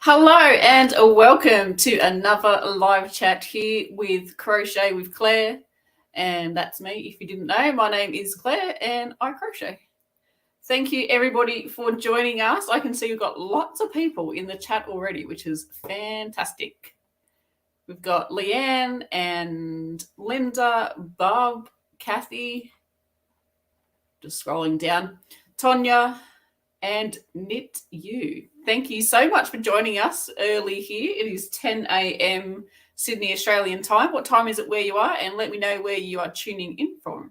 Hello and welcome to another live chat here with Crochet with Claire, and that's me. If you didn't know, my name is Claire and I crochet. Thank you everybody for joining us. I can see we've got lots of people in the chat already, which is fantastic. We've got Leanne and Linda, Bob, Kathy, just scrolling down, Tonya, and Knit You. Thank you so much for joining us early here. It is 10 a.m. Sydney Australian time. What time is it where you are? And let me know where you are tuning in from.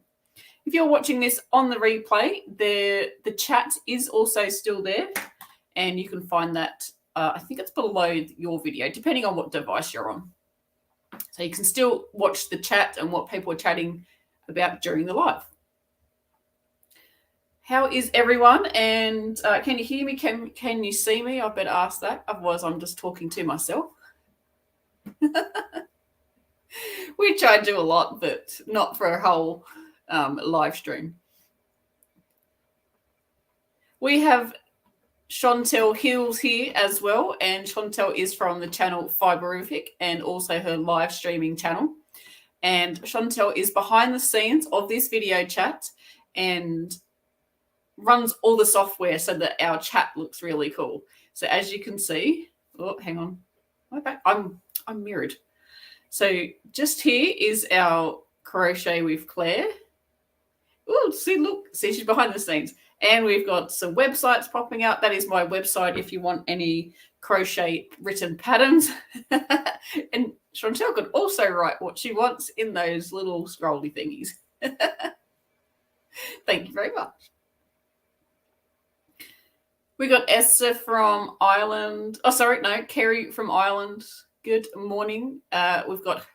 If you're watching this on the replay, the chat is also still there, and you can find that, I think it's below your video, depending on what device you're on. So you can still watch the chat and what people are chatting about during the live. How is everyone? And can you hear me? Can you see me? I better ask that. Otherwise, I'm just talking to myself. Which I do a lot, but not for a whole live stream. We have Chantelle Hills here as well. And Chantelle is from the channel Fiberific and also her live streaming channel. And Chantelle is behind the scenes of this video chat and runs all the software so that our chat looks really cool. So as you can see, oh, hang on. Okay, I'm mirrored. So just here is our Crochet with Claire. Oh, see, she's behind the scenes. And we've got some websites popping up. That is my website if you want any crochet written patterns. And Chantelle could also write what she wants in those little scrolly thingies. Thank you very much. We got Esther from Ireland. Oh, sorry, no, Kerry from Ireland. Good morning. We've got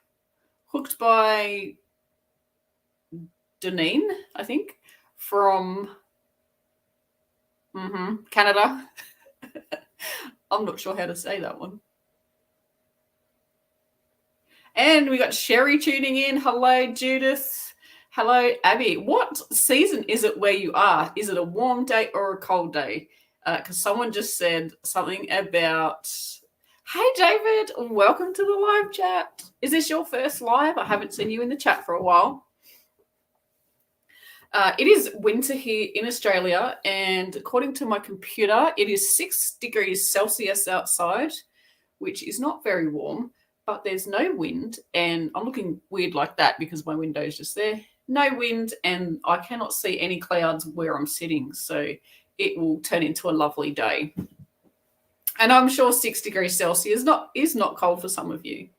Hooked by Diane, I think, from Canada. I'm not sure how to say that one. And we got Sherry tuning in. Hello, Judith. Hello, Abby. What season is it where you are? Is it a warm day or a cold day? Because someone just said something about, hey, David, welcome to the live chat. Is this your first live? I haven't seen you in the chat for a while. It is winter here in Australia, and according to my computer, it is 6 degrees Celsius outside, which is not very warm, but there's no wind, and I'm looking weird like that because my window is just there. No wind, and I cannot see any clouds where I'm sitting, so it will turn into a lovely day. And I'm sure 6 degrees Celsius is not cold for some of you.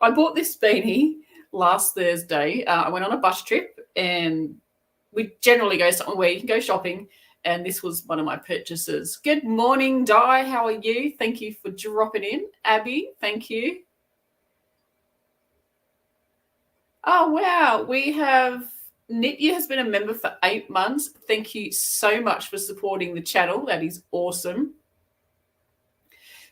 I bought this beanie last Thursday. I went on a bus trip, and we generally go somewhere where you can go shopping, and this was one of my purchases. Good morning, Di. How are you? Thank you for dropping in. Abby, thank you. Oh, wow. We have Knit You has been a member for 8 months. Thank you so much for supporting the channel. That is awesome.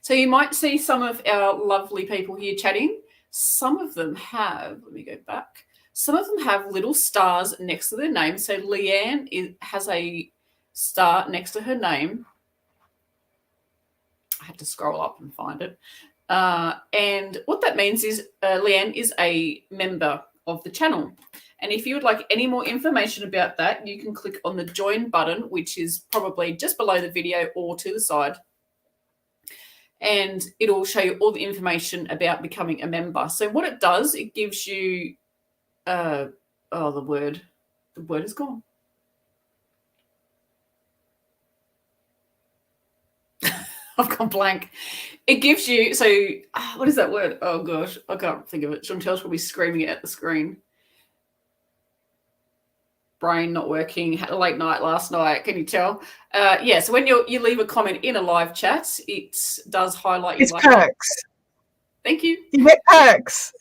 So you might see some of our lovely people here chatting. Some of them have, let me go back. Some of them have little stars next to their name. So Leanne has a star next to her name. I had to scroll up and find it. And what that means is Leanne is a member of the channel. And if you would like any more information about that, you can click on the join button, which is probably just below the video or to the side. And it'll show you all the information about becoming a member. So what it does, it gives you, the word is gone. I've gone blank. It gives you, so what is that word? Oh gosh, I can't think of it. Chantelle's probably screaming it at the screen. Brain not working, had a late night last night, can you tell? Yeah, so when you leave a comment in a live chat, it does highlight it's perks. Thank you. You get perks.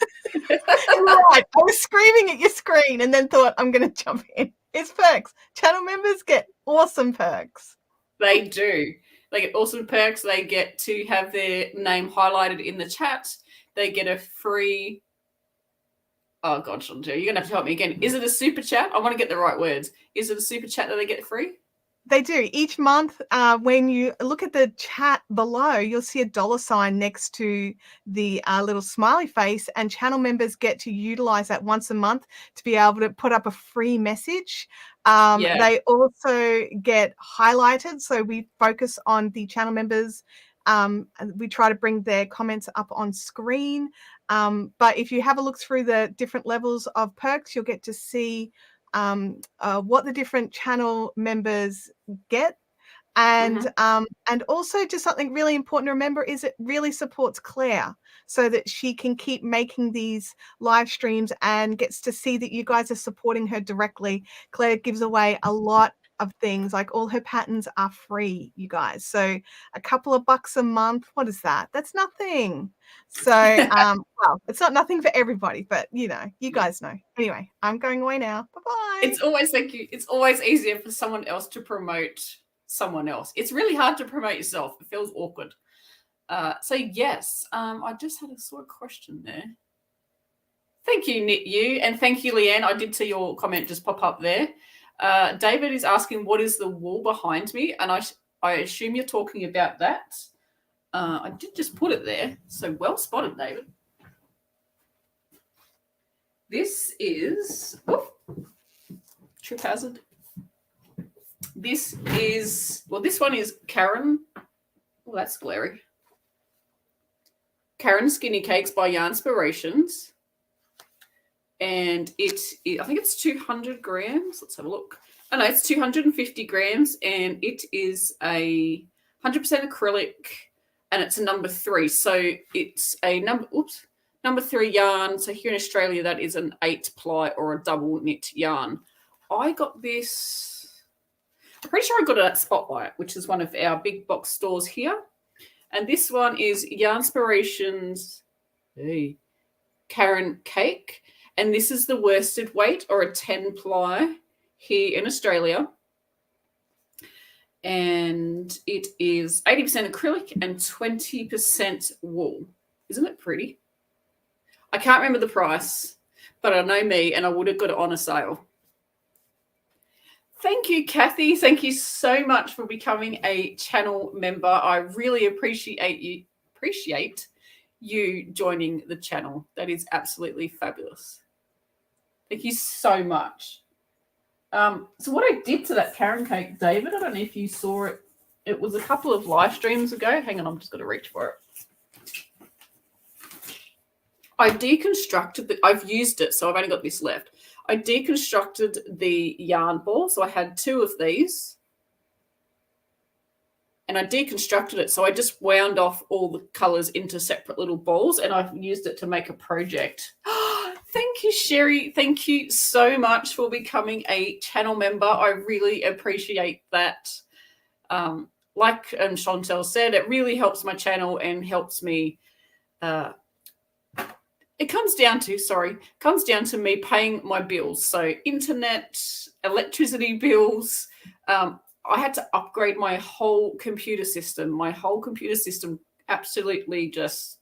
Right. I was screaming at your screen and then thought I'm going to jump in. It's perks. Channel members get awesome perks. They do. They get awesome perks. They get to have their name highlighted in the chat. They get a free... Oh, God, Chantelle, you're going to have to help me again. Is it a super chat? I want to get the right words. Is it a super chat that they get free? They do. Each month, when you look at the chat below, you'll see a $ next to the little smiley face, and channel members get to utilize that once a month to be able to put up a free message. Yeah. They also get highlighted, so we focus on the channel members. And we try to bring their comments up on screen. But if you have a look through the different levels of perks, you'll get to see what the different channel members get. And and also just something really important to remember is it really supports Claire so that she can keep making these live streams and gets to see that you guys are supporting her directly. Claire gives away a lot of things, like all her patterns are free, you guys. So a couple of bucks a month, what is that? That's nothing. So well, it's not nothing for everybody, but you know, you guys know. Anyway, I'm going away now. Bye-bye. It's always thank you. It's always easier for someone else to promote someone else. It's really hard to promote yourself. It feels awkward. So yes, I just had a sort of question there. Thank you, Knit You, and thank you, Leanne. I did see your comment just pop up there. David is asking, what is the wool behind me? And I assume you're talking about that. I did just put it there. So well spotted, David. This is trip hazard. This one is Karen. Well, that's glary. Karen Skinny Cakes by Yarnspirations. And I think it's 200 grams. Let's have a look. Oh, no, it's 250 grams. And it is a 100% acrylic. And it's a number 3. So it's a number 3 yarn. So here in Australia, that is an 8-ply or a double knit yarn. I got this, I'm pretty sure I got it at Spotlight, which is one of our big box stores here. And this one is Yarnspirations Karen Cake. And this is the worsted weight or a 10-ply here in Australia. And it is 80% acrylic and 20% wool. Isn't it pretty? I can't remember the price, but I know me and I would have got it on a sale. Thank you, Kathy. Thank you so much for becoming a channel member. I really appreciate you joining the channel. That is absolutely fabulous. Thank you so much. So what I did to that Karen cake, David, I don't know if you saw it. It was a couple of live streams ago. Hang on, I'm just going to reach for it. I deconstructed I've used it, so I've only got this left. I deconstructed the yarn ball. So I had 2 of these. And I deconstructed it. So I just wound off all the colors into separate little balls, and I've used it to make a project. Thank you, Sherry. Thank you so much for becoming a channel member. I really appreciate that. Like Chantelle said, it really helps my channel and helps me. It comes down to me paying my bills. So internet, electricity bills. I had to upgrade my whole computer system. My whole computer system absolutely just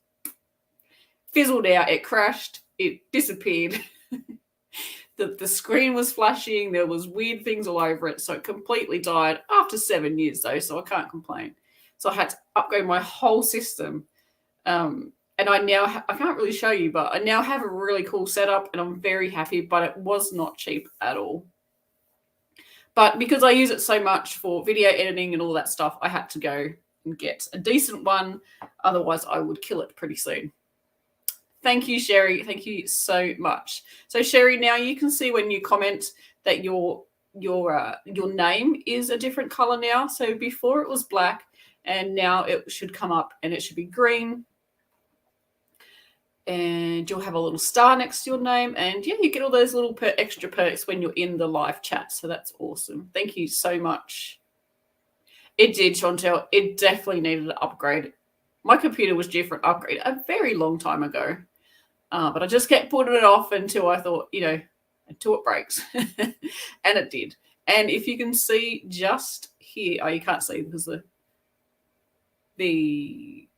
fizzled out. It crashed. It disappeared. The screen was flashing. There was weird things all over it. So it completely died after 7 years, though, so I can't complain. So I had to upgrade my whole system. And I now, I can't really show you, but I now have a really cool setup, and I'm very happy, but it was not cheap at all. But because I use it so much for video editing and all that stuff, I had to go and get a decent one. Otherwise, I would kill it pretty soon. Thank you, Sherry. Thank you so much. So, Sherry, now you can see when you comment that your name is a different color now. So before it was black, and now it should come up and it should be green. And you'll have a little star next to your name. And yeah, you get all those little extra perks when you're in the live chat. So that's awesome. Thank you so much. It did, Chantelle. It definitely needed an upgrade. My computer was due for an upgrade a very long time ago. But I just kept putting it off until I thought, until it breaks. And it did. And if you can see just here, you can't see because the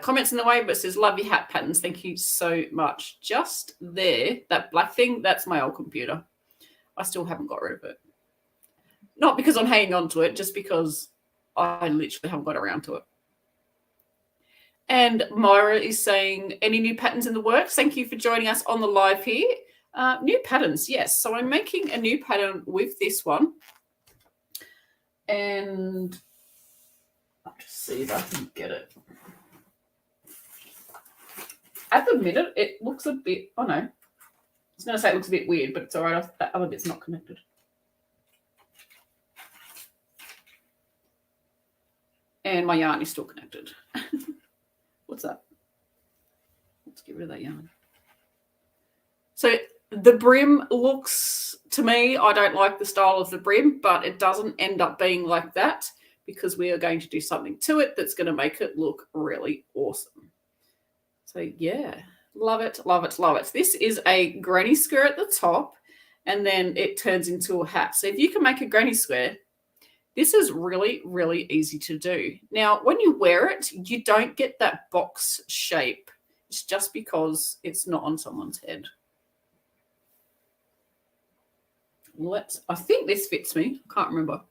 comments in the way, but it says love your hat patterns. Thank you so much. Just there, that black thing, that's my old computer. I still haven't got rid of it. Not because I'm hanging on to it, just because I literally haven't got around to it. And Myra is saying, any new patterns in the works? Thank you for joining us on the live here. New patterns, yes. So I'm making a new pattern with this one. And I'll just see if I can get it. At the minute, it looks a bit, oh no. I was going to say it looks a bit weird, but it's all right. That other bit's not connected. And my yarn is still connected. What's that? Let's get rid of that yarn. So the brim looks, to me, I don't like the style of the brim, but it doesn't end up being like that because we are going to do something to it that's going to make it look really awesome. So yeah, love it, love it, love it. This is a granny square at the top, and then it turns into a hat. So if you can make a granny square, this is really, really easy to do. Now, when you wear it, you don't get that box shape. It's just because it's not on someone's head. I think this fits me. I can't remember.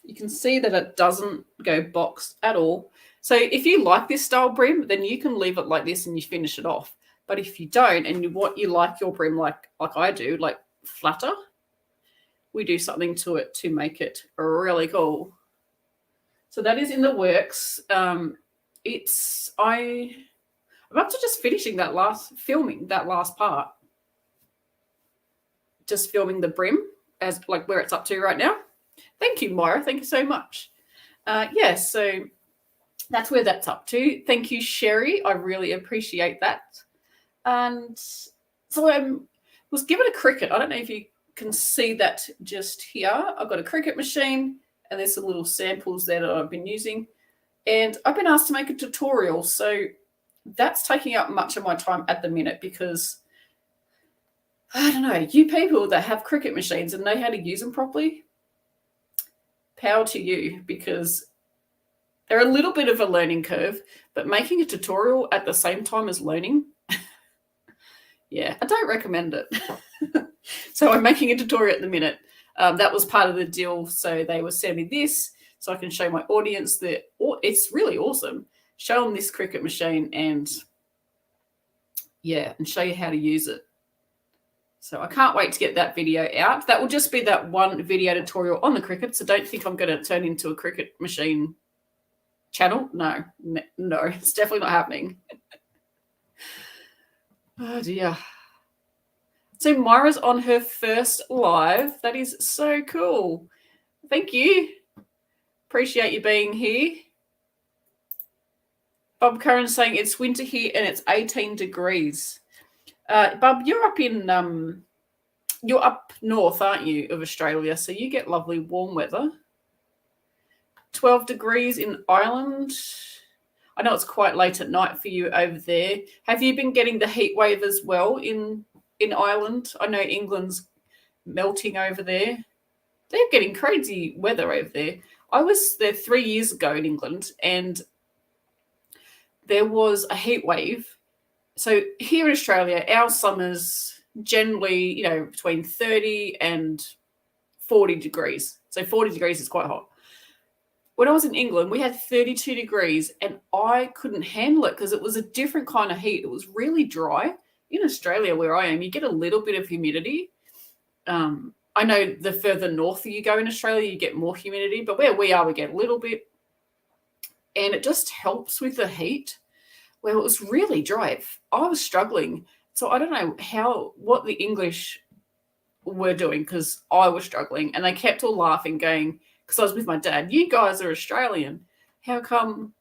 You can see that it doesn't go boxed at all. So if you like this style brim, then you can leave it like this and you finish it off. But if you don't, and you like your brim like I do, like flatter, we do something to it to make it really cool. So that is in the works. I'm up to just filming that last part. Just filming the brim as like where it's up to right now. Thank you, Myra. Thank you so much. Yeah, so that's where that's up to. Thank you, Sherry. I really appreciate that. And so I was given a Cricut. I don't know if you can see that just here. I've got a Cricut machine and there's some little samples there that I've been using. And I've been asked to make a tutorial. So that's taking up much of my time at the minute because, I don't know, you people that have Cricut machines and know how to use them properly, power to you, because they're a little bit of a learning curve, but making a tutorial at the same time as learning, yeah, I don't recommend it. So I'm making a tutorial at the minute. That was part of the deal. So they were sending me this so I can show my audience that it's really awesome. Show them this Cricut machine and yeah, and show you how to use it. So I can't wait to get that video out. That will just be that one video tutorial on the Cricut. So don't think I'm going to turn into a Cricut machine channel. No, it's definitely not happening. Oh dear. So Myra's on her first live. That is so cool. Thank you. Appreciate you being here. Bob Curran's saying it's winter here and it's 18 degrees. Bob, you're up north, aren't you, of Australia? So you get lovely warm weather. 12 degrees in Ireland. I know it's quite late at night for you over there. Have you been getting the heat wave as well in Ireland? I know England's melting over there. They're getting crazy weather over there. I was there 3 years ago in England and there was a heat wave. So here in Australia, our summers generally, between 30 and 40 degrees. So 40 degrees is quite hot. When I was in England, we had 32 degrees and I couldn't handle it because it was a different kind of heat. It was really dry. In Australia, where I am, you get a little bit of humidity. I know the further north you go in Australia, you get more humidity, but where we are, we get a little bit. And it just helps with the heat. Well, it was really dry. I was struggling. So I don't know what the English were doing because I was struggling. And they kept all laughing, going, because I was with my dad, you guys are Australian. How come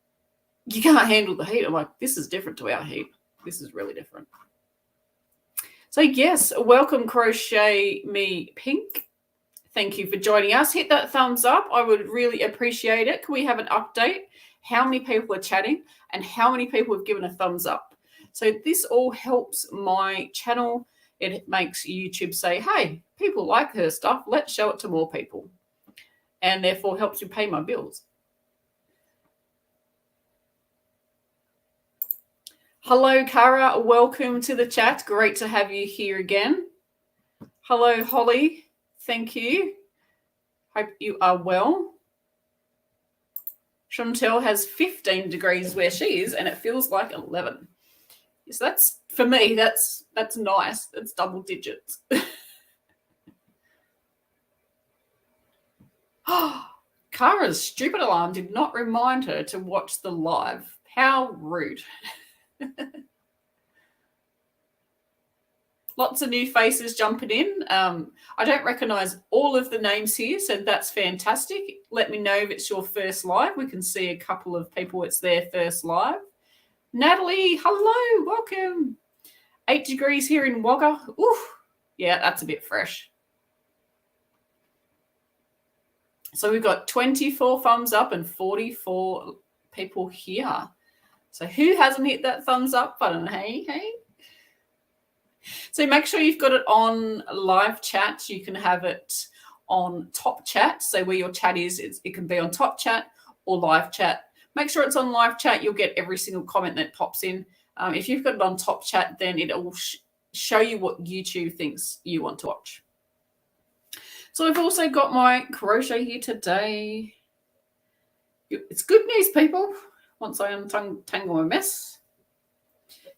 you can't handle the heat? I'm like, this is different to our heat. This is really different. So yes, welcome Crochet Me Pink. Thank you for joining us. Hit that thumbs up. I would really appreciate it. Can we have an update? How many people are chatting and how many people have given a thumbs up? So this all helps my channel. It makes YouTube say, hey, people like her stuff. Let's show it to more people. And therefore helps you pay my bills. Hello, Cara. Welcome to the chat. Great to have you here again. Hello, Holly. Thank you. Hope you are well. Chantelle has 15 degrees where she is, and it feels like 11. So that's, for me, that's nice. That's double digits. Kara's stupid alarm did not remind her to watch the live. How rude. Lots of new faces jumping in. I don't recognise all of the names here, so that's fantastic. Let me know if it's your first live. We can see a couple of people it's their first live. Natalie, hello, welcome. 8 degrees here in Wagga. Oof, yeah, that's a bit fresh. So we've got 24 thumbs up and 44 people here. So who hasn't hit that thumbs up button? Hey. So make sure you've got it on live chat. You can have it on top chat. So where your chat is, it can be on top chat or live chat. Make sure it's on live chat. You'll get every single comment that pops in. If you've got it on top chat, then it will show you what YouTube thinks you want to watch. So I've also got my crochet here today. It's good news, people, once I untangle my mess.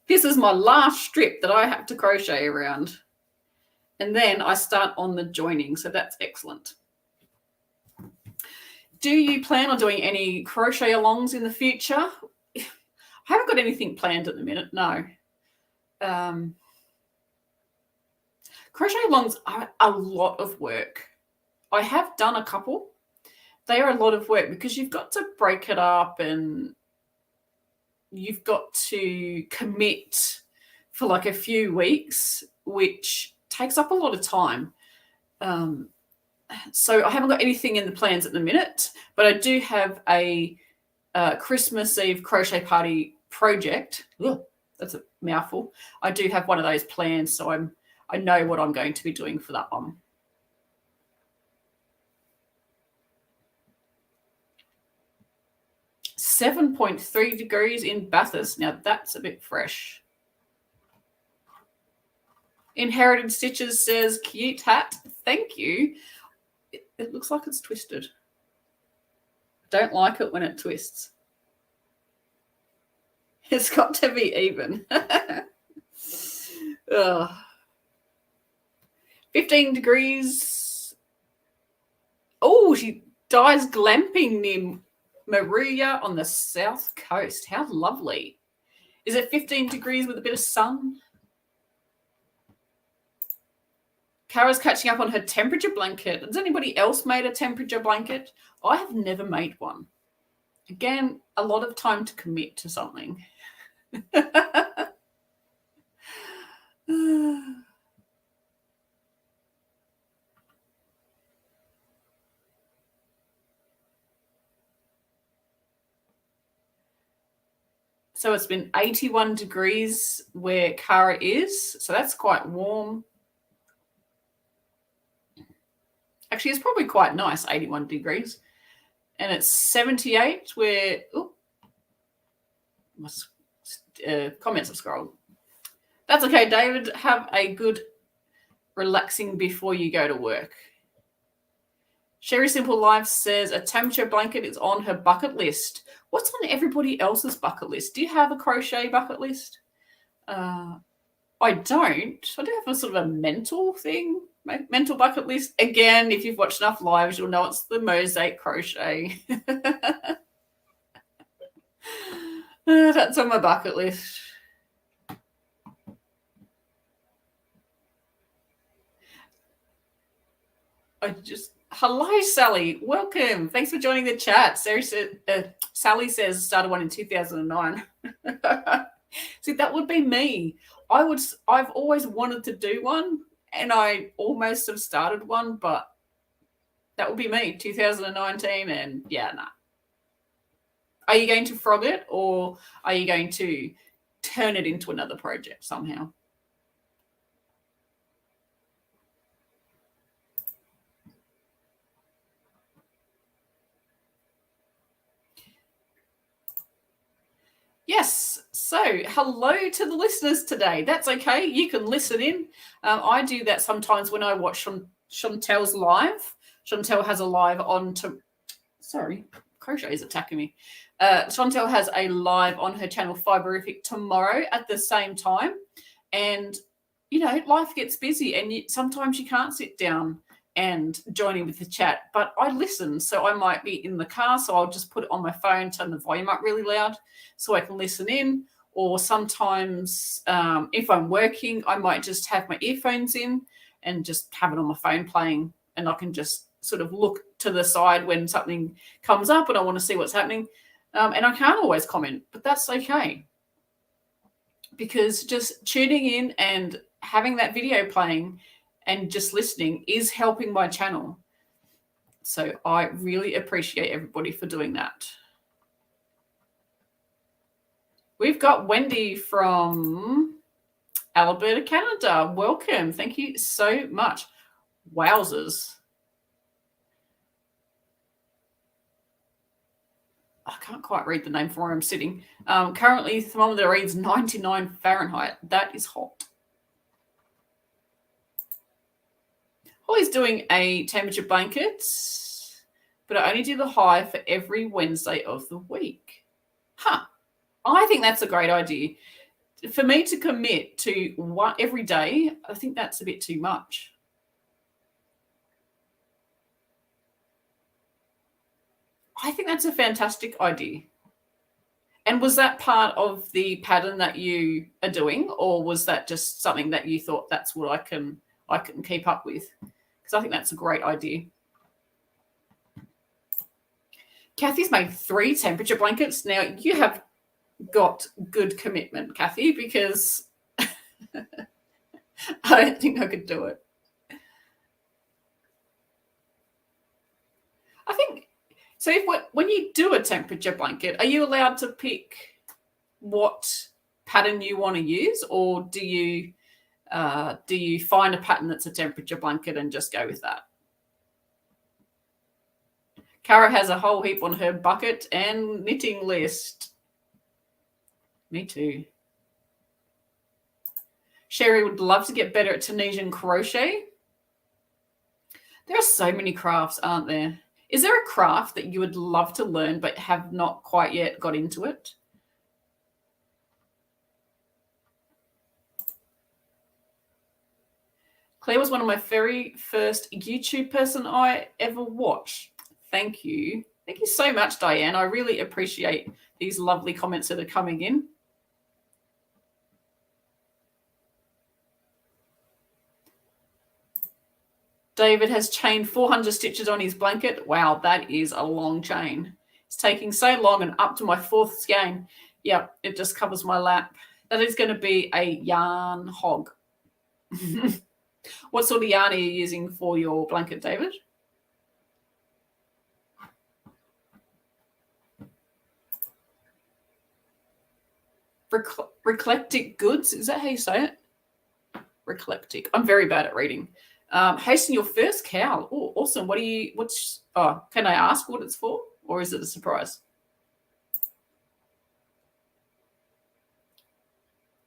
This is my last strip that I have to crochet around. And then I start on the joining, so that's excellent. Do you plan on doing any crochet alongs in the future? I haven't got anything planned at the minute, no. Crochet alongs are a lot of work. I have done a couple. They are a lot of work because you've got to break it up and you've got to commit for like a few weeks, which takes up a lot of time. So I haven't got anything in the plans at the minute, but I do have a Christmas Eve crochet party project. Ugh, that's a mouthful. I do have one of those plans, so I know what I'm going to be doing for that one. .3 degrees in Bathurst. Now that's a bit fresh. Inherited Stitches says, cute hat. Thank you. It looks like it's twisted. Don't like it when it twists. It's got to be even. 15 degrees. Oh, she dies glamping near Maruya on the south coast. How lovely. Is it 15 degrees with a bit of sun? Kara's catching up on her temperature blanket. Has anybody else made a temperature blanket? I have never made one. Again, a lot of time to commit to something. So it's been 81 degrees where Kara is. So that's quite warm. Actually, it's probably quite nice, 81 degrees. And it's 78 where, comments have scrolled. That's okay, David. Have a good relaxing before you go to work. Sherry Simple Life says a temperature blanket is on her bucket list. What's on everybody else's bucket list? Do you have a crochet bucket list? I don't. I do have a sort of a mental thing, mental bucket list. Again, if you've watched enough lives, you'll know it's the mosaic crochet. That's on my bucket list. Hello, Sally. Welcome. Thanks for joining the chat. Sally says started one in 2009. See, that would be me. I've always wanted to do one, and I almost have started one, but that would be me, 2019, and yeah, nah. Are you going to frog it, or are you going to turn it into another project somehow? Yes. So hello to the listeners today. That's okay. You can listen in. I do that sometimes when I watch from Chantelle's live. Chantelle has a live on to. Sorry, Crochet is attacking me. Chantelle has a live on her channel Fiberific tomorrow at the same time, and you know, life gets busy, and sometimes you can't sit down and join in with the chat. But I listen, so I might be in the car, so I'll just put it on my phone, turn the volume up really loud, so I can listen in. Or sometimes, if I'm working, I might just have my earphones in and just have it on my phone playing, and I can just sort of look to the side when something comes up and I want to see what's happening. And I can't always comment, but that's okay. Because just tuning in and having that video playing and just listening is helping my channel. So I really appreciate everybody for doing that. We've got Wendy from Alberta, Canada. Welcome. Thank you so much. Wowzers. I can't quite read the name from where I'm sitting. Currently, the thermometer reads 99 Fahrenheit. That is hot. Holly's doing a temperature blanket, but I only do the high for every Wednesday of the week. Huh. I think that's a great idea. For me to commit to one every day, I think that's a bit too much. I think that's a fantastic idea. And was that part of the pattern that you are doing, or was that just something that you thought that's what I can keep up with? Because I think that's a great idea. Kathy's made 3 temperature blankets. Now you have got good commitment, Kathy, because I don't think I could do it. I think so. When you do a temperature blanket, are you allowed to pick what pattern you want to use, or do you find a pattern that's a temperature blanket and just go with that? Cara has a whole heap on her bucket and knitting list. Me too. Sherry would love to get better at Tunisian crochet. There are so many crafts, aren't there? Is there a craft that you would love to learn but have not quite yet got into it? Claire was one of my very first YouTube person I ever watched. Thank you. Thank you so much, Diane. I really appreciate these lovely comments that are coming in. David has chained 400 stitches on his blanket. Wow, that is a long chain. It's taking so long and up to my 4th skein. Yeah, it just covers my lap. That is going to be a yarn hog. What sort of yarn are you using for your blanket, David? Reclectic goods, is that how you say it? Reclectic. I'm very bad at reading. Hasten your first cowl. Oh, awesome. Can I ask what it's for, or is it a surprise?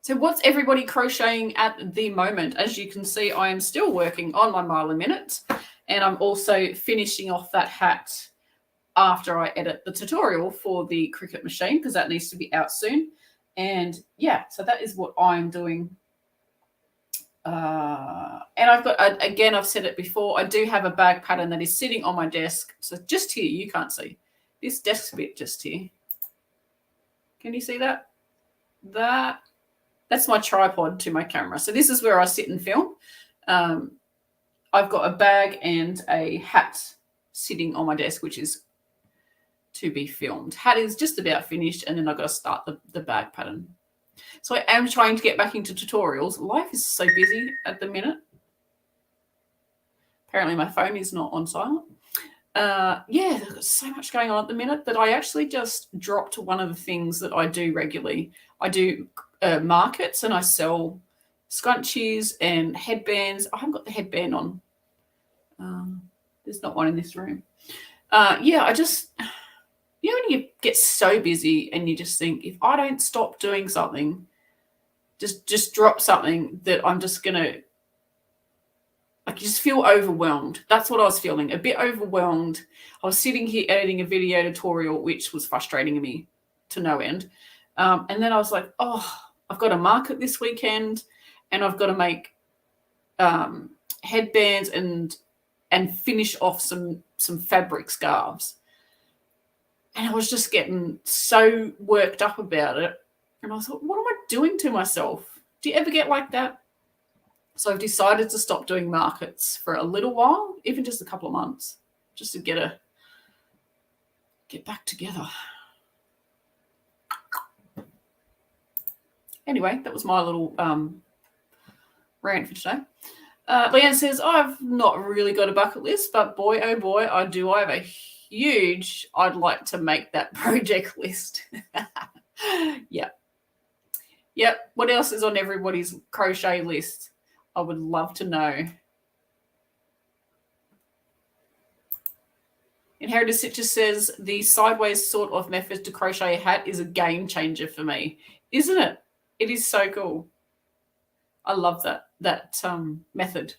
So what's everybody crocheting at the moment? As you can see, I am still working on my mile a minute, and I'm also finishing off that hat after I edit the tutorial for the Cricut machine, because that needs to be out soon. And yeah, so that is what I'm doing. And I've got, again, I've said it before, I do have a bag pattern that is sitting on my desk. So just here, you can't see. This desk bit just here. Can you see that? That's my tripod to my camera. So this is where I sit and film. I've got a bag and a hat sitting on my desk, which is to be filmed. Hat is just about finished, and then I've got to start the bag pattern. So I am trying to get back into tutorials. Life is so busy at the minute. Apparently my phone is not on silent. Yeah, there's got so much going on at the minute that I actually just dropped one of the things that I do regularly. I do markets, and I sell scrunchies and headbands. I haven't got the headband on. There's not one in this room. Yeah, I just... You know, when you get so busy and you just think, if I don't stop doing something, just drop something, that I'm just going to Like you just feel overwhelmed. That's what I was feeling, a bit overwhelmed. I was sitting here editing a video tutorial, which was frustrating me to no end. And then I was like, oh, I've got a market this weekend and I've got to make headbands and finish off some fabric scarves. And I was just getting so worked up about it. And I thought, what am I doing to myself? Do you ever get like that? So I've decided to stop doing markets for a little while, even just a couple of months, just to get back together. Anyway, that was my little rant for today. Leanne says, I've not really got a bucket list, but boy, oh boy, I do. I have a huge, I'd like to make that project list. Yeah. Yep. What else is on everybody's crochet list? I would love to know. Inherited Stitches says, the sideways sort of method to crochet a hat is a game changer for me. Isn't it? It is so cool. I love that method.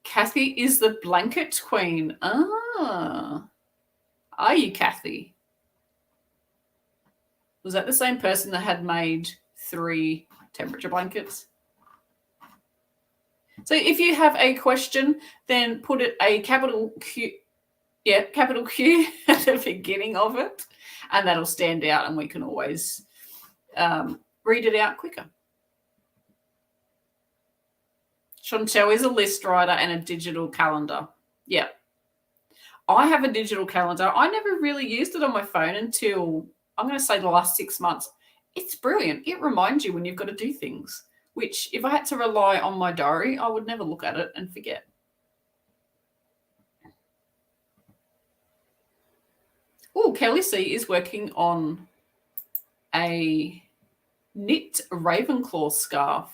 Kathy is the blanket queen. Ah. Are you, Kathy? Was that the same person that had made 3 temperature blankets? So if you have a question, then put it a capital Q, capital Q at the beginning of it, and that'll stand out and we can always read it out quicker. Chantelle is a list writer and a digital calendar. Yeah. I have a digital calendar. I never really used it on my phone until, I'm going to say, the last 6 months. It's brilliant. It reminds you when you've got to do things, which if I had to rely on my diary, I would never look at it and forget. Oh, Kelly C is working on a knit Ravenclaw scarf.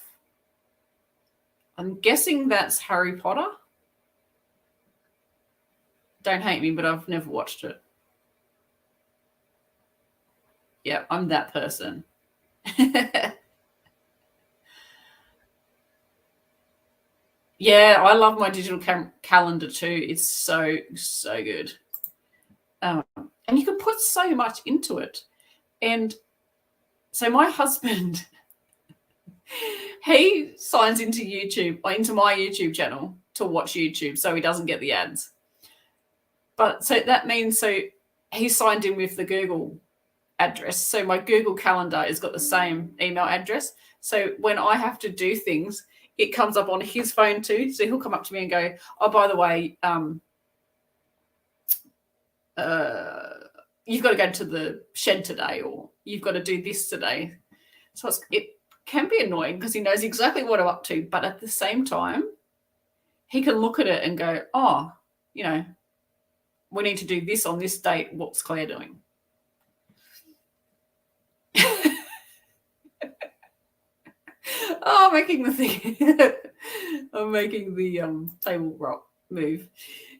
I'm guessing that's Harry Potter. Don't hate me, but I've never watched it. Yeah, I'm that person. Yeah, I love my digital calendar too. It's so good. And you can put so much into it. And so my husband, he signs into YouTube, or into my YouTube channel to watch YouTube so he doesn't get the ads. But so that means, so he signed in with the Google address. So my Google Calendar has got the same email address. So when I have to do things, it comes up on his phone too. So he'll come up to me and go, oh, by the way, you've got to go to the shed today, or you've got to do this today. So it can be annoying because he knows exactly what I'm up to. But at the same time, he can look at it and go, oh, you know, we need to do this on this date. What's Claire doing? Oh, I'm making the thing. I'm making the table rock move.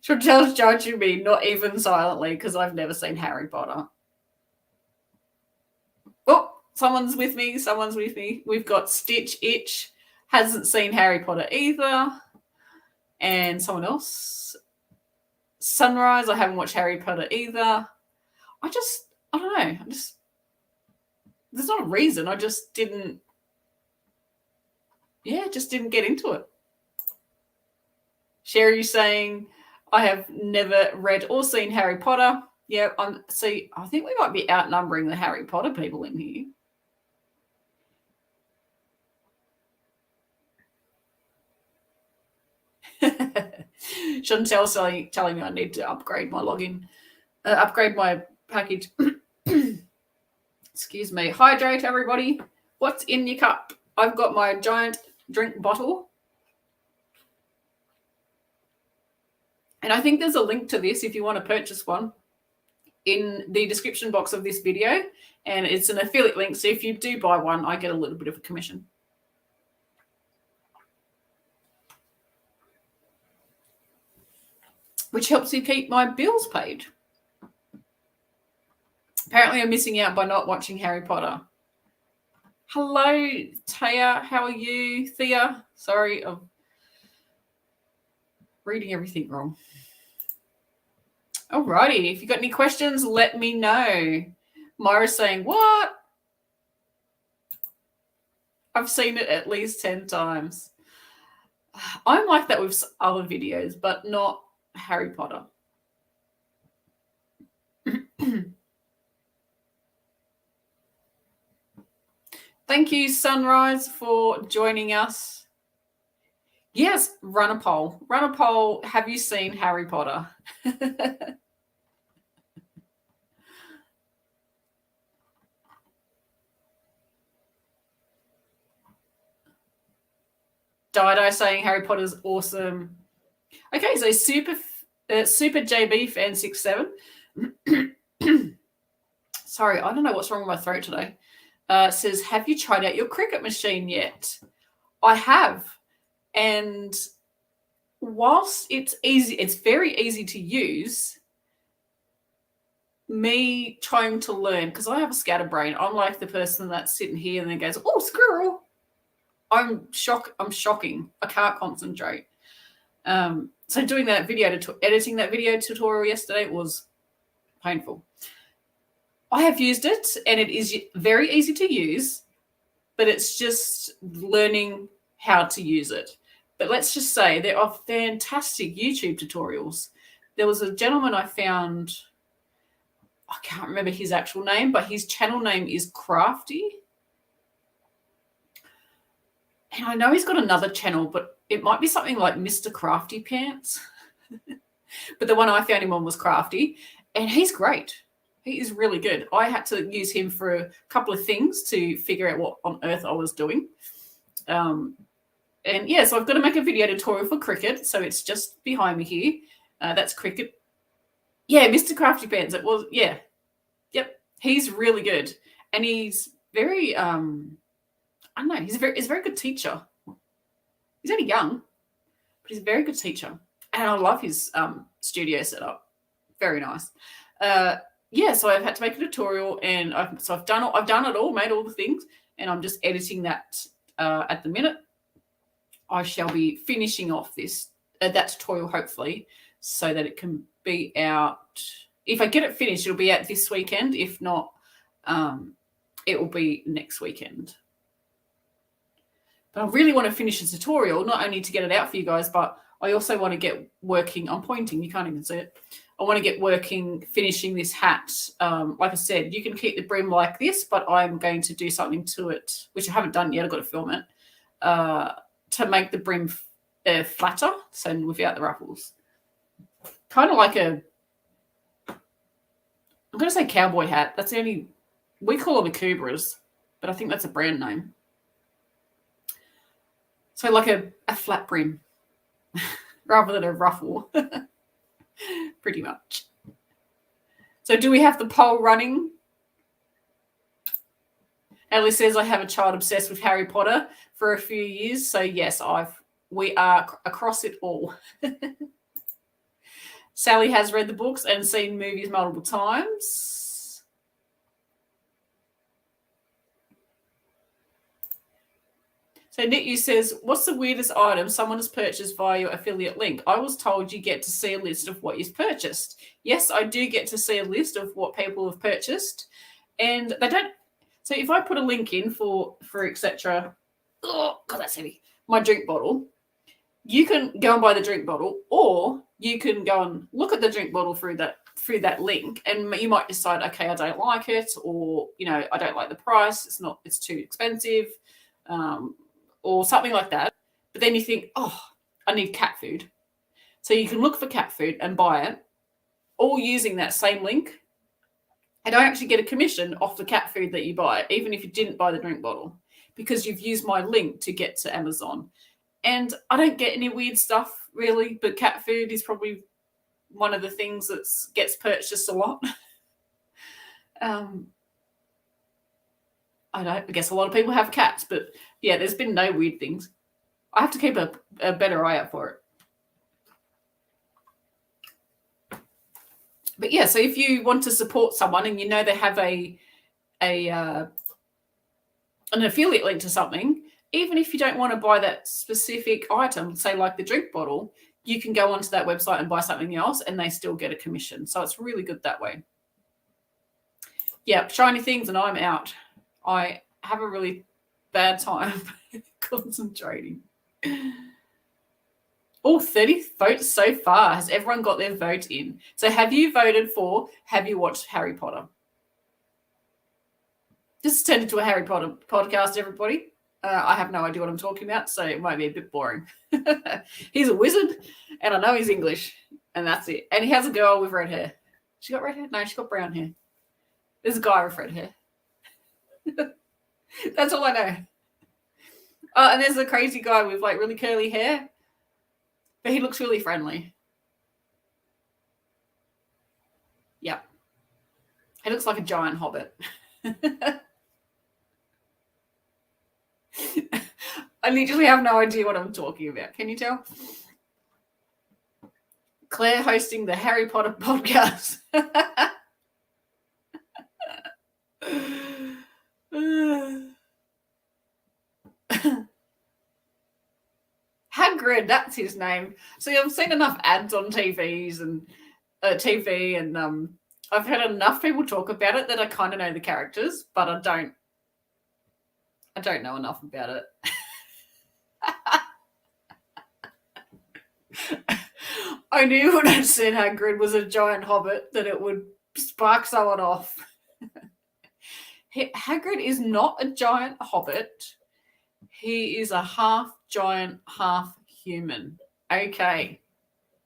Chantelle's judging me, not even silently, because I've never seen Harry Potter. Oh, someone's with me. Someone's with me. We've got Stitch Itch. Hasn't seen Harry Potter either. And someone else. Sunrise. I haven't watched Harry Potter either. I don't know. There's not a reason. I just didn't. Yeah, just didn't get into it. Sherry saying, I have never read or seen Harry Potter. Yeah, I think we might be outnumbering the Harry Potter people in here. Chantelle's telling me I need to upgrade my login, upgrade my package. Excuse me. Hydrate, everybody. What's in your cup? I've got my giant drink bottle. And I think there's a link to this if you want to purchase one in the description box of this video. And it's an affiliate link. So if you do buy one, I get a little bit of a commission. Which helps me keep my bills paid. Apparently I'm missing out by not watching Harry Potter. Hello, Taya. How are you? Thea. Sorry, I'm reading everything wrong. Alrighty. If you've got any questions, let me know. Myra's saying, what? I've seen it at least 10 times. I'm like that with other videos, but not Harry Potter. Thank you, Sunrise, for joining us. Yes, run a poll. Run a poll. Have you seen Harry Potter? Dido saying Harry Potter's awesome. Okay, so Super JB fan 67. Sorry, I don't know what's wrong with my throat today. Says, have you tried out your Cricut machine yet? I have. And whilst it's easy, it's very easy to use, me trying to learn, because I have a scatterbrain. I'm like the person that's sitting here and then goes, oh, squirrel. I'm shocking. I can't concentrate. So doing that editing that video tutorial yesterday was painful. I have used it and it is very easy to use, but it's just learning how to use it. But let's just say there are fantastic YouTube tutorials. There was a gentleman I found, I can't remember his actual name, but his channel name is Crafty. And I know he's got another channel, but it might be something like Mr. Crafty Pants. But the one I found him on was Crafty, and he's great. He is really good. I had to use him for a couple of things to figure out what on earth I was doing. And yeah, so I've got to make a video tutorial for Cricut. So it's just behind me here. That's Cricut. Yeah, Mr. Crafty Pants. It was, yeah. Yep. He's really good. And he's very, I don't know, he's a very good teacher. He's only young, but he's a very good teacher. And I love his studio setup. Very nice. Yeah, so I've had to make a tutorial, and I've done it all, made all the things, and I'm just editing that at the minute. I shall be finishing off that tutorial, hopefully, so that it can be out. If I get it finished, it'll be out this weekend. If not, it will be next weekend. But I really want to finish the tutorial, not only to get it out for you guys, but I also want to get working. I'm pointing, you can't even see it. I want to get working, finishing this hat. Like I said, you can keep the brim like this, but I'm going to do something to it, which I haven't done yet. I've got to film it, to make the brim flatter, so without the ruffles. Kind of like I'm going to say cowboy hat. That's the only, we call them Akubras, but I think that's a brand name. So like a flat brim rather than a ruffle. Pretty much. So do we have the poll running? Ellie says, I have a child obsessed with Harry Potter for a few years. So yes, we are across it all. Sally has read the books and seen movies multiple times. So Nitu says, what's the weirdest item someone has purchased via your affiliate link? I was told you get to see a list of what you've purchased. Yes, I do get to see a list of what people have purchased. And they don't. So if I put a link in for etc. Oh, God, that's heavy. My drink bottle. You can go and buy the drink bottle, or you can go and look at the drink bottle through that link, and you might decide, okay, I don't like it, or I don't like the price. It's too expensive. Or something like that. But then you think, oh, I need cat food. So you can look for cat food and buy it, all using that same link. And I actually get a commission off the cat food that you buy, even if you didn't buy the drink bottle, because you've used my link to get to Amazon. And I don't get any weird stuff, really, but cat food is probably one of the things that gets purchased a lot. I guess a lot of people have cats, but yeah, there's been no weird things. I have to keep a better eye out for it. But yeah, so if you want to support someone and you know they have an affiliate link to something, even if you don't want to buy that specific item, say like the drink bottle, you can go onto that website and buy something else and they still get a commission. So it's really good that way. Yeah, shiny things and I'm out. I have a really bad time concentrating. Oh, 30 votes so far. Has everyone got their vote in? So have you voted for, have you watched Harry Potter? This has turned into a Harry Potter podcast, everybody. I have no idea what I'm talking about, so it might be a bit boring. He's a wizard, and I know he's English, and that's it. And he has a girl with red hair. She got red hair? No, she got brown hair. There's a guy with red hair. That's all I know. And there's a crazy guy with like really curly hair, but he looks really friendly. Yep. He looks like a giant hobbit. I literally have no idea what I'm talking about. Can you tell? Claire hosting the Harry Potter podcast. Hagrid, that's his name. So I've seen enough ads on TV and I've heard enough people talk about it that I kind of know the characters, but I don't know enough about it. I knew when I said Hagrid was a giant hobbit that it would spark someone off. Hagrid is not a giant hobbit. He is a half giant, half human. Okay,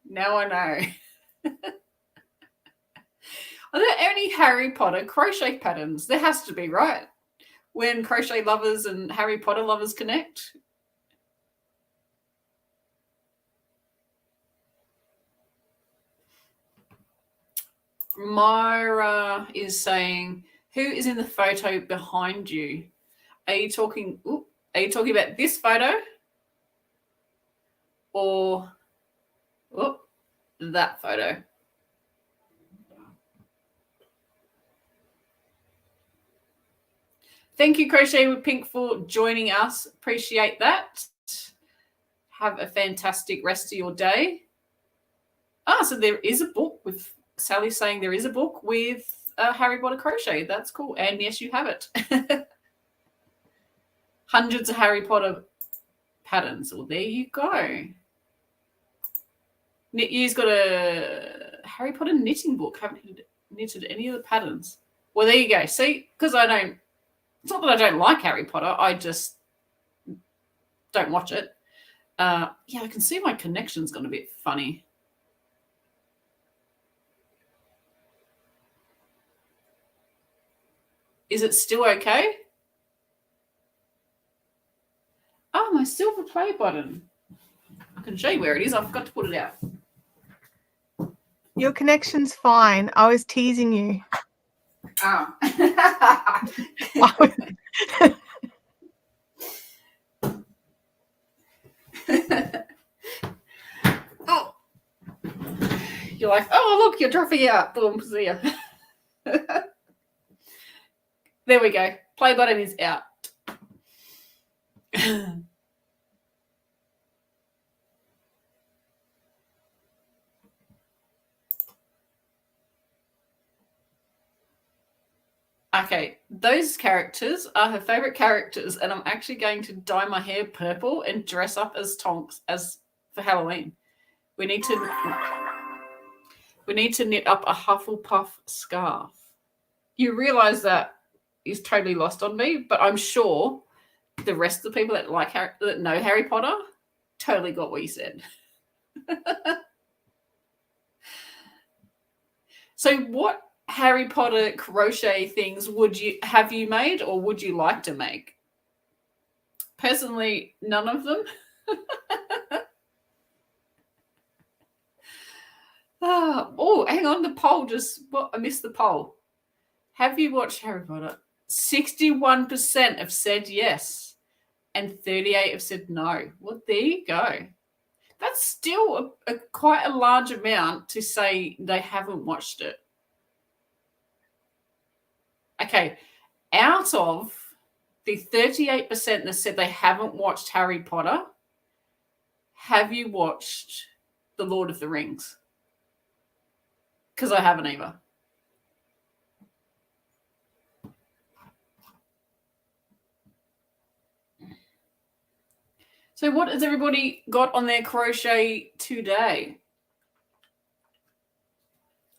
now I know. Are there any Harry Potter crochet patterns? There has to be, right? When crochet lovers and Harry Potter lovers connect. Myra is saying, who is in the photo behind you? Are you talking about this photo? Or that photo? Thank you, Crochet with Pink, for joining us. Appreciate that. Have a fantastic rest of your day. So there is a book with Sally saying there is a book with Harry Potter crochet. That's cool. And yes, you have it. Hundreds of Harry Potter patterns. Well, there you go. Knit You's got a Harry Potter knitting book. Haven't knitted any of the patterns. Well, there you go. See, because it's not that I don't like Harry Potter. I just don't watch it. Yeah, I can see my connection's gone a bit funny. Is it still okay? Oh, my silver play button. I can show you where it is. I forgot to put it out. Your connection's fine. I was teasing you. Oh. Oh. You're like, oh, look, you're dropping out. Boom, see ya. There we go. Play button is out. Okay, those characters are her favorite characters, and I'm actually going to dye my hair purple and dress up as Tonks for Halloween. We need to knit up a Hufflepuff scarf. You realize that is totally lost on me, but I'm sure the rest of the people that that know Harry Potter totally got what you said. So what Harry Potter crochet things have you made or would you like to make? Personally, none of them. Oh, hang on, the poll I missed the poll. Have you watched Harry Potter? 61% have said yes and 38% have said no. Well, there you go. That's still quite a large amount to say they haven't watched it. Okay, out of the 38% that said they haven't watched Harry Potter, have you watched The Lord of the Rings? Because I haven't either. So what has everybody got on their crochet today?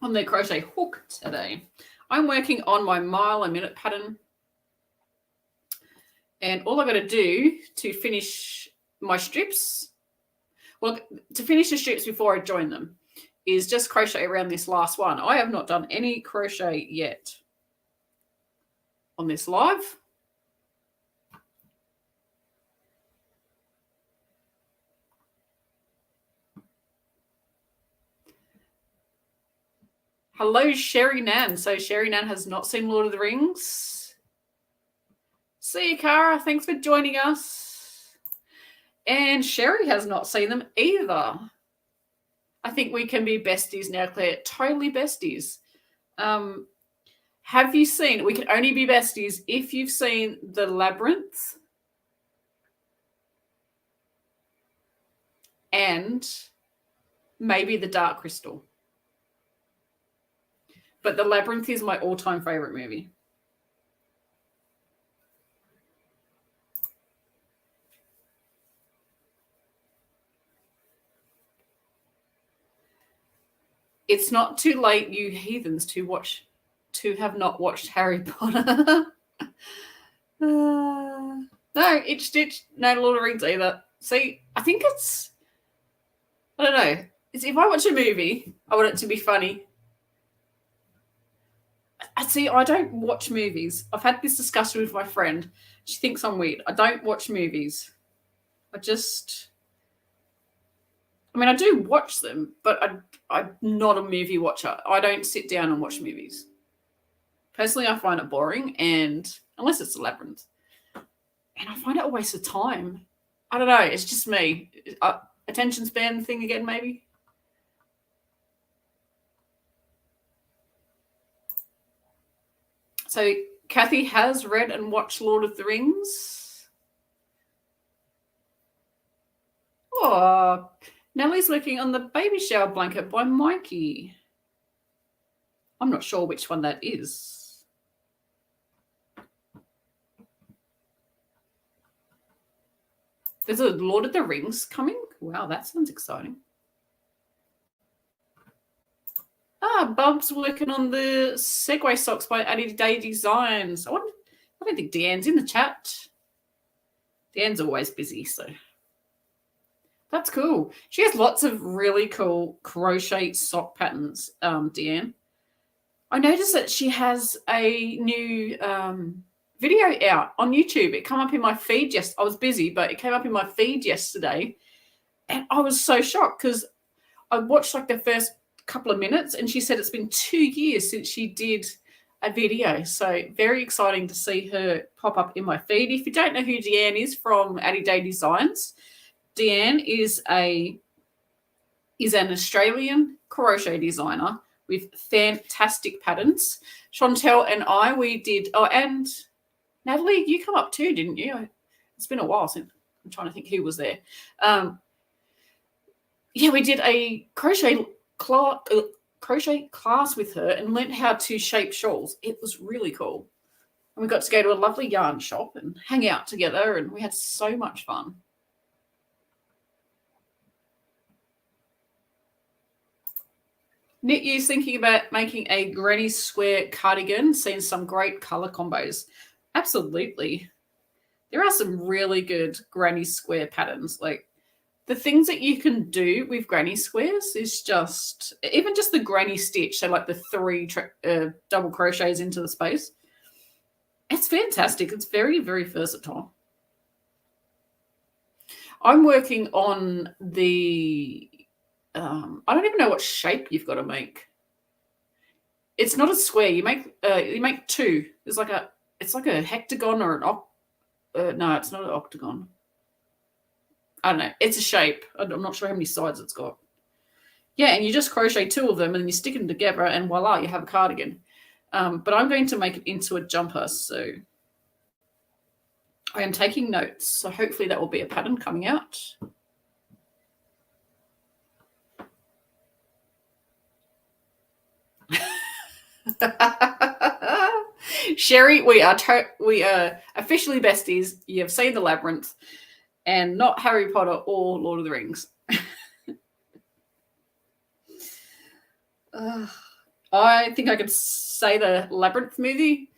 On their crochet hook today? I'm working on my mile a minute pattern. And all I've got to do to finish my strips, well, to finish the strips before I join them, is just crochet around this last one. I have not done any crochet yet on this live. Hello, Sherry Nan. So Sherry Nan has not seen Lord of the Rings. See you, Cara. Thanks for joining us. And Sherry has not seen them either. I think we can be besties now, Claire. Totally besties. Have you seen, we can only be besties if you've seen The Labyrinth and maybe The Dark Crystal. But The Labyrinth is my all-time favorite movie. It's not too late, you heathens, to have not watched Harry Potter. No, Itch Stitch, no Lord of the Rings either. See, I think it's, I don't know. It's, if I watch a movie, I want it to be funny. I don't watch movies. I've had this discussion with my friend. She thinks I'm weird. I don't watch movies. I do watch them, but I'm not a movie watcher. I don't sit down and watch movies. Personally, I find it boring, and unless it's a Labyrinth. And I find it a waste of time. I don't know. It's just me. Attention span thing again, maybe? So Kathy has read and watched Lord of the Rings. Oh, Nellie's working on the baby shower blanket by Mikey. I'm not sure which one that is. There's a Lord of the Rings coming? Wow, that sounds exciting. Bub's working on the Segway socks by Addie Day Designs. I don't think Diane's in the chat. Diane's always busy, so that's cool. She has lots of really cool crochet sock patterns, Diane. I noticed that she has a new video out on YouTube. It came up in my feed I was busy, but it came up in my feed yesterday, and I was so shocked because I watched like the first couple of minutes, and she said it's been 2 years since she did a video. So very exciting to see her pop up in my feed. If you don't know who Diane is from Addie Day Designs, Diane is an Australian crochet designer with fantastic patterns. Chantelle and I, we did, and Natalie, you come up too, didn't you? It's been a while since, I'm trying to think who was there. We did a crochet class with her and learned how to shape shawls. It was really cool. And we got to go to a lovely yarn shop and hang out together, and we had so much fun. Knit You's thinking about making a granny square cardigan, seeing some great color combos. Absolutely. There are some really good granny square patterns. Like the things that you can do with granny squares is just, even just the granny stitch, so like the 3 double crochets into the space. It's fantastic. It's very, very versatile. I'm working on the, I don't even know what shape you've got to make. It's not a square. You make 2. It's like a hectagon or an no, it's not an octagon. I don't know. It's a shape. I'm not sure how many sides it's got. Yeah, and you just crochet 2 of them and then you stick them together and voila, you have a cardigan. But I'm going to make it into a jumper. So I am taking notes. So hopefully that will be a pattern coming out. Sherry, we are officially besties. You have seen the labyrinth, and not Harry Potter or Lord of the Rings. I think I could say the labyrinth movie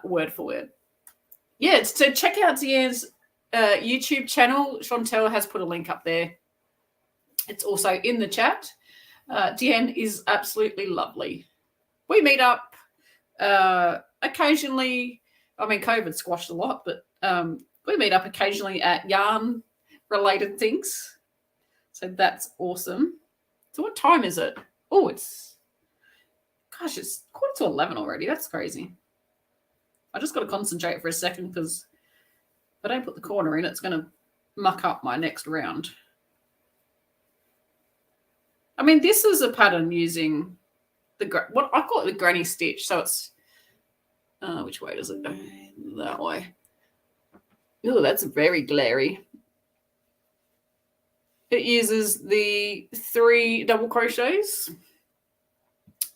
word for word. Yeah, so check out Diane's YouTube channel. Chantelle has put a link up there. It's also in the chat. Diane is absolutely lovely. We meet up occasionally. I mean, COVID squashed a lot, but we meet up occasionally at yarn-related things. So that's awesome. So what time is it? Oh, it's 11:15 already. That's crazy. I just got to concentrate for a second because if I don't put the corner in, it's going to muck up my next round. I mean, this is a pattern using what I call it the granny stitch. So it's which way does it go? That way. Oh, that's very glary. It uses the 3 double crochets.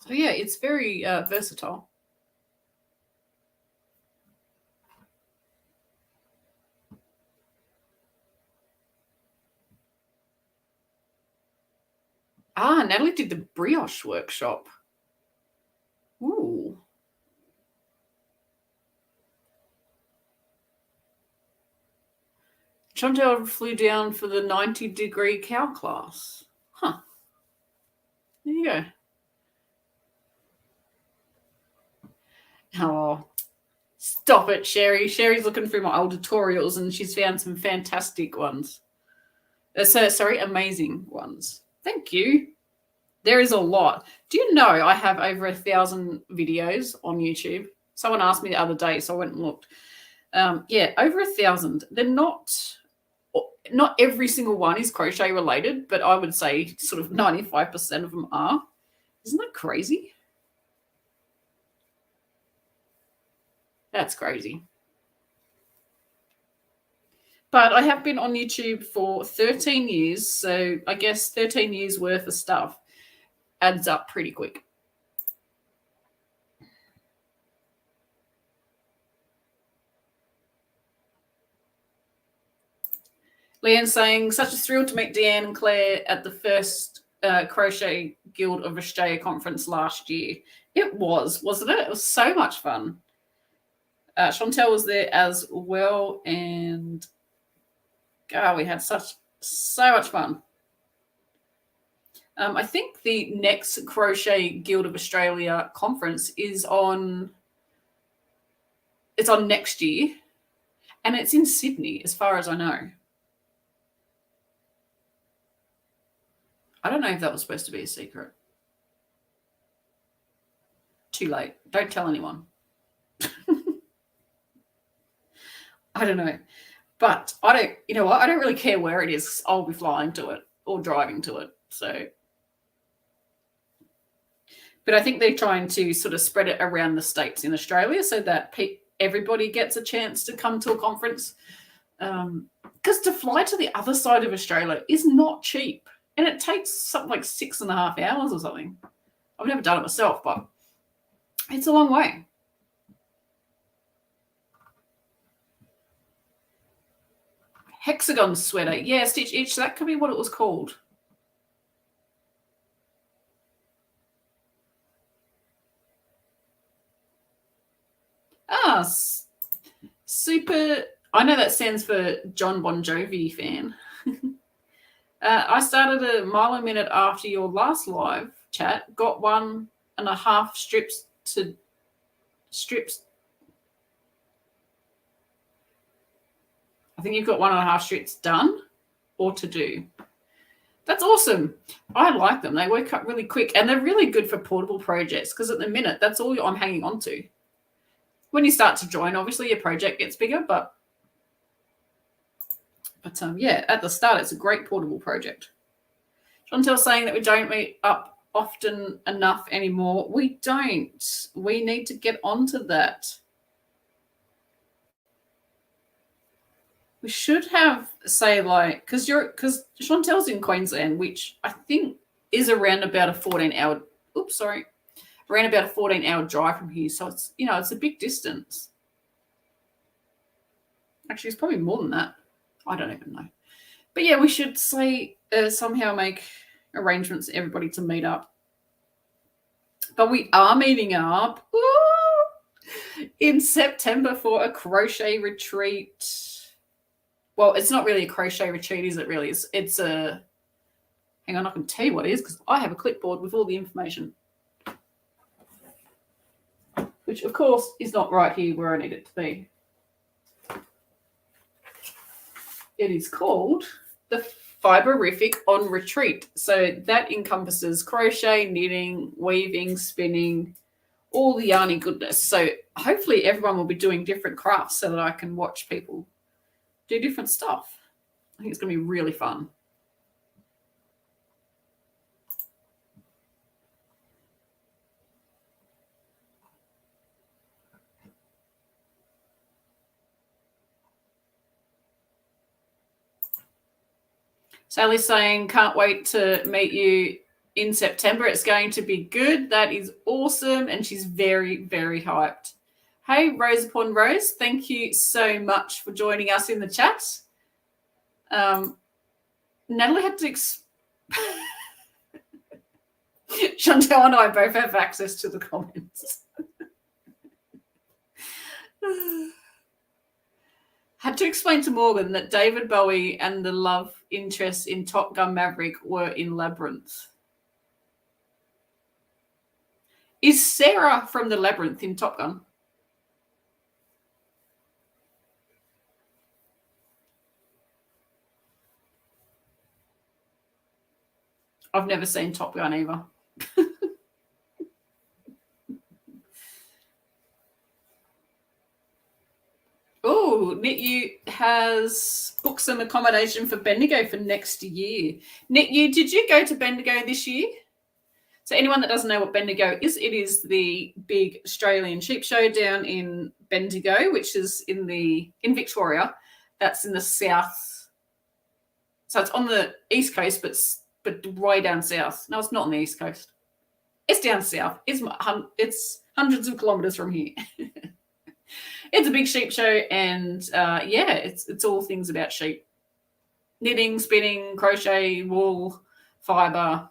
So yeah, it's very versatile. Natalie did the brioche workshop. Ooh. Chantelle flew down for the 90-degree cow class. Huh. There you go. Oh, stop it, Sherry. Sherry's looking through my old tutorials and she's found some fantastic ones. Amazing ones. Thank you. There is a lot. Do you know I have over 1,000 videos on YouTube? Someone asked me the other day, so I went and looked. Yeah, over 1,000. They're not every single one is crochet related, but I would say sort of 95% of them are. Isn't that crazy? That's crazy. But I have been on YouTube for 13 years, so I guess 13 years worth of stuff adds up pretty quick. Leanne's saying, such a thrill to meet Diane and Claire at the first Crochet Guild of Australia conference last year. It was, wasn't it? It was so much fun. Chantelle was there as well, and we had so much fun. I think the next Crochet Guild of Australia conference is on next year, and it's in Sydney, as far as I know. I don't know if that was supposed to be a secret. Too late. Don't tell anyone. I don't know. But I don't really care where it is. I'll be flying to it or driving to it. So, but I think they're trying to sort of spread it around the states in Australia so that everybody gets a chance to come to a conference. Because to fly to the other side of Australia is not cheap. And it takes something like 6.5 hours or something. I've never done it myself, but it's a long way. Hexagon sweater. Yeah, Stitch Itch. That could be what it was called. Super. I know that stands for John Bon Jovi fan. I started a mile a minute after your last live chat. Got 1.5 strips. I think you've got 1.5 strips done or to do. That's awesome. I like them. They work up really quick, and they're really good for portable projects because at the minute, that's all I'm hanging on to. When you start to join, obviously your project gets bigger, but yeah, at the start, it's a great portable project. Chantelle's saying that we don't meet up often enough anymore. We don't. We need to get onto that. We should have, say, like, because Chantelle's in Queensland, which I think is around about a 14-hour. Oops, sorry, around about a 14-hour drive from here. So it's, you know, it's a big distance. Actually, it's probably more than that. I don't even know. But yeah, we should say somehow make arrangements for everybody to meet up. But we are meeting up in September for a crochet retreat. Well, it's not really a crochet retreat, is it really? It's a... Hang on, I can tell you what it is because I have a clipboard with all the information. Which, of course, is not right here where I need it to be. It is called the Fiberific on Retreat. So that encompasses crochet, knitting, weaving, spinning, all the yarny goodness. So hopefully everyone will be doing different crafts so that I can watch people do different stuff. I think it's going to be really fun. Sally's saying, can't wait to meet you in September. It's going to be good. That is awesome. And she's very, very hyped. Hey, Rose upon Rose, thank you so much for joining us in the chat. Natalie had to... Chantelle and I both have access to the comments. Had to explain to Morgan that David Bowie and the love interest in Top Gun Maverick were in Labyrinth. Is Sarah from the Labyrinth in Top Gun? I've never seen Top Gun either. Oh, NitU has booked some accommodation for Bendigo for next year. NitU, did you go to Bendigo this year? So anyone that doesn't know what Bendigo is, it is the big Australian sheep show down in Bendigo, which is in Victoria. That's in the south. So it's on the east coast, but way down south. No, it's not on the east coast. It's down south. It's hundreds of kilometres from here. It's a big sheep show, and yeah, it's all things about sheep. Knitting, spinning, crochet, wool, fibre,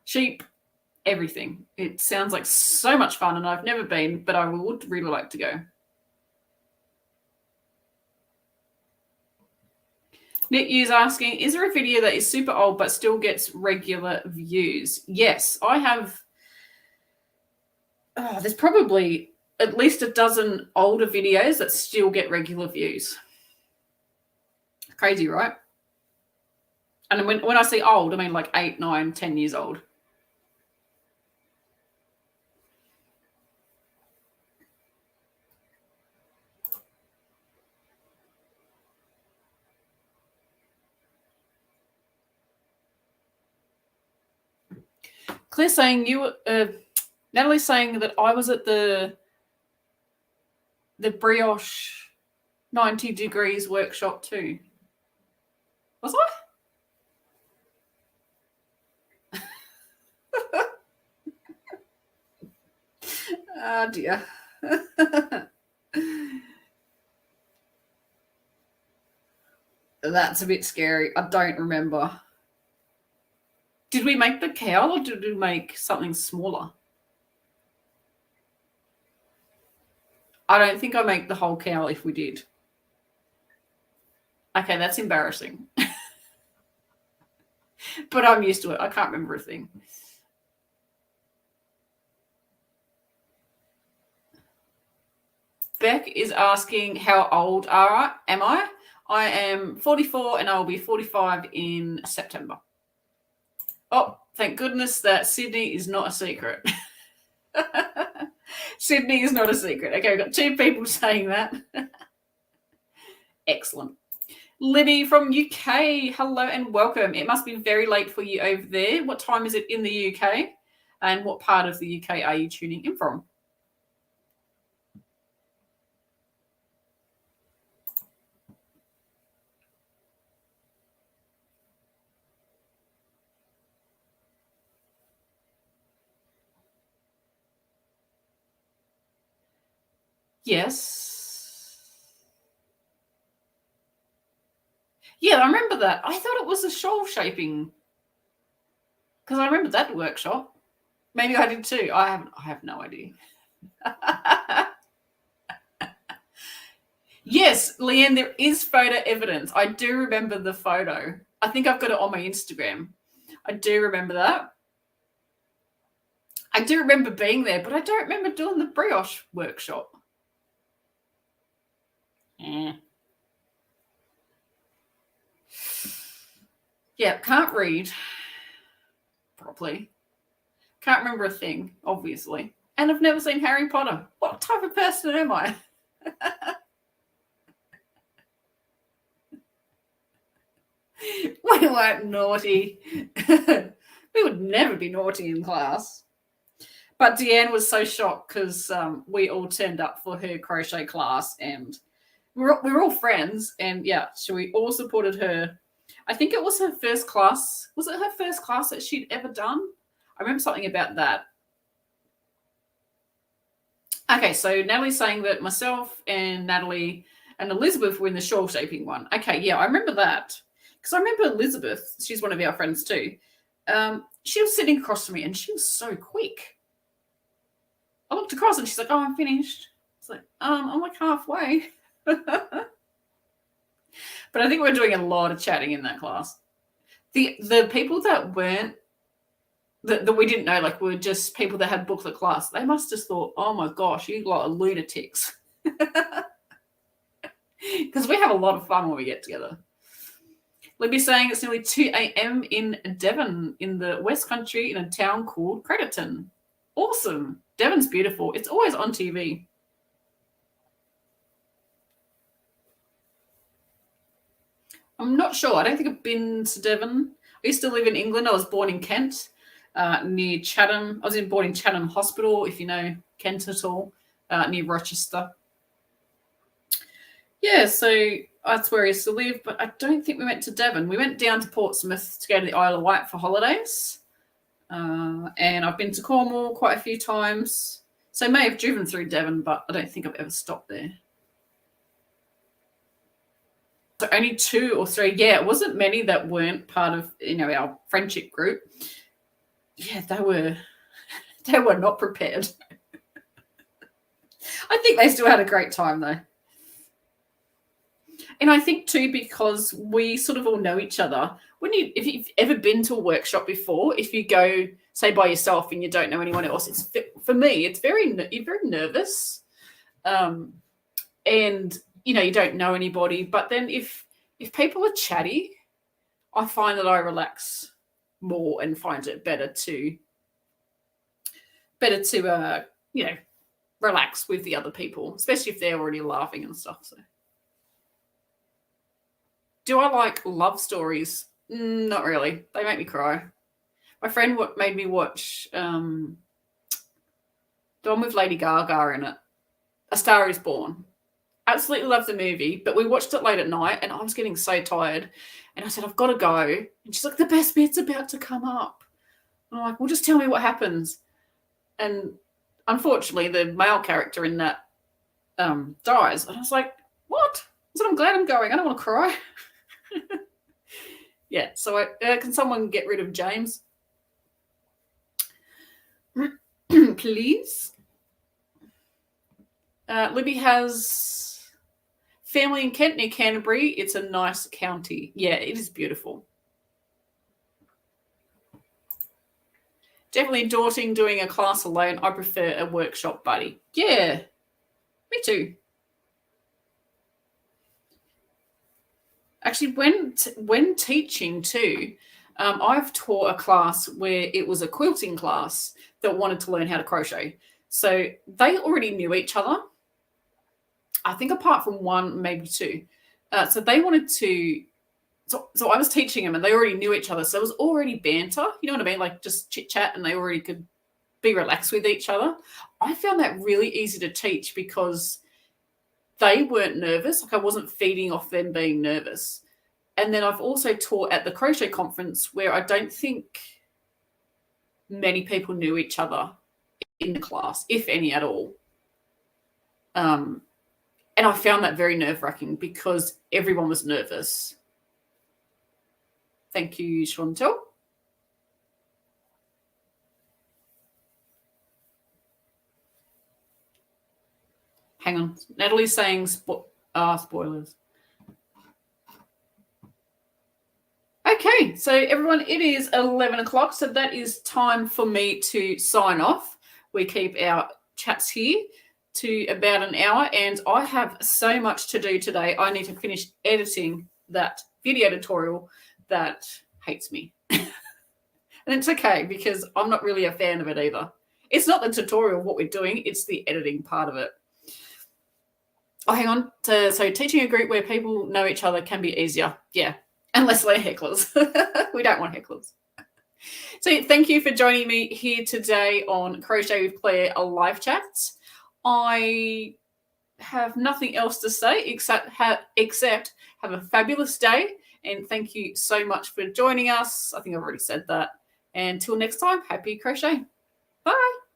sheep, everything. It sounds like so much fun, and I've never been, but I would really like to go. NitU's asking, is there a video that is super old but still gets regular views? Yes, I have. Oh, there's probably at least a dozen older videos that still get regular views. Crazy, right? And when I say old, I mean like 8, 9, 10 years old. Claire saying Natalie's saying that I was at the brioche 90 degrees workshop too. Was I? Oh dear. That's a bit scary. I don't remember. Did we make the cowl or did we make something smaller? I don't think I make the whole cowl if we did. Okay, that's embarrassing. But I'm used to it. I can't remember a thing. Beck is asking, how old am I? I am 44 and I will be 45 in September. Oh, thank goodness that Sydney is not a secret. Sydney is not a secret. Okay, we've got 2 people saying that. Excellent. Libby from UK, hello and welcome. It must be very late for you over there. What time is it in the UK? And what part of the UK are you tuning in from? Yes. Yeah, I remember that. I thought it was a shawl shaping because I remember that workshop. Maybe I did too. I have no idea. Yes, Leanne, there is photo evidence. I do remember the photo. I think I've got it on my Instagram. I do remember that. I do remember being there, but I don't remember doing the brioche workshop. Yeah, can't read properly. Can't remember a thing, obviously. And I've never seen Harry Potter. What type of person am I? We weren't naughty. We would never be naughty in class. But Diane was so shocked because we all turned up for her crochet class and we were all friends. And yeah, so we all supported her. I think it was her first class. Was it her first class that she'd ever done? I remember something about that. Okay, so Natalie's saying that myself and Natalie and Elizabeth were in the shawl shaping one. Okay, yeah, I remember that. Because I remember Elizabeth, she's one of our friends too. She was sitting across from me and she was so quick. I looked across and she's like, oh, I'm finished. It's like, I'm like halfway. But I think we're doing a lot of chatting in that class. The people that weren't, that we didn't know, like were just people that had booklet class, they must have thought, oh my gosh, you lot are lunatics. Because we have a lot of fun when we get together. Libby's saying it's nearly 2 a.m. in Devon, in the West Country, in a town called Crediton. Awesome. Devon's beautiful. It's always on TV. I'm not sure. I don't think I've been to Devon. I used to live in England. I was born in Kent, near Chatham. I was born in Chatham Hospital, if you know Kent at all, near Rochester. Yeah, so that's where I used to live, but I don't think we went to Devon. We went down to Portsmouth to go to the Isle of Wight for holidays. And I've been to Cornwall quite a few times. So I may have driven through Devon, but I don't think I've ever stopped there. So only 2 or 3. Yeah, it wasn't many that weren't part of, our friendship group. Yeah, they were not prepared. I think they still had a great time though. And I think too, because we sort of all know each other. If you've ever been to a workshop before, if you go, say, by yourself and you don't know anyone else, for me, you're very nervous, and you don't know anybody. But then if people are chatty, I find that I relax more and find it better to relax with the other people, especially if they're already laughing and stuff. So. Do I like love stories? Not really. They make me cry. My friend made me watch the one with Lady Gaga in it, A Star is Born. Absolutely love the movie, but we watched it late at night and I was getting so tired. And I said, I've got to go. And she's like, the best bit's about to come up. And I'm like, well, just tell me what happens. And unfortunately, the male character in that dies. And I was like, what? I said, I'm glad I'm going. I don't want to cry. Yeah, so can someone get rid of James? Please. Libby has family in Kent near Canterbury. It's a nice county. Yeah, it is beautiful. Definitely daunting doing a class alone. I prefer a workshop buddy. Yeah, me too. Actually, when teaching too, I've taught a class where it was a quilting class that wanted to learn how to crochet. So they already knew each other. I think apart from one, maybe 2. So they wanted to, so I was teaching them and they already knew each other. So it was already banter, you know what I mean? Like just chit chat, and they already could be relaxed with each other. I found that really easy to teach because they weren't nervous. Like I wasn't feeding off them being nervous. And then I've also taught at the crochet conference where I don't think many people knew each other in the class, if any at all. And I found that very nerve-wracking because everyone was nervous. Thank you, Chantelle. Hang on. Natalie's saying spoilers. Okay, so everyone, it is 11 o'clock, so that is time for me to sign off. We keep our chats here to about an hour, and I have so much to do today. I need to finish editing that video tutorial that hates me. And it's okay because I'm not really a fan of it either. It's not the tutorial, what we're doing, it's the editing part of it. Oh, hang on. So teaching a group where people know each other can be easier. Yeah, unless they're hecklers. We don't want hecklers. So thank you for joining me here today on Crochet with Clare, a live chat. I have nothing else to say except have a fabulous day. And thank you so much for joining us. I think I've already said that. And until next time, happy crochet. Bye.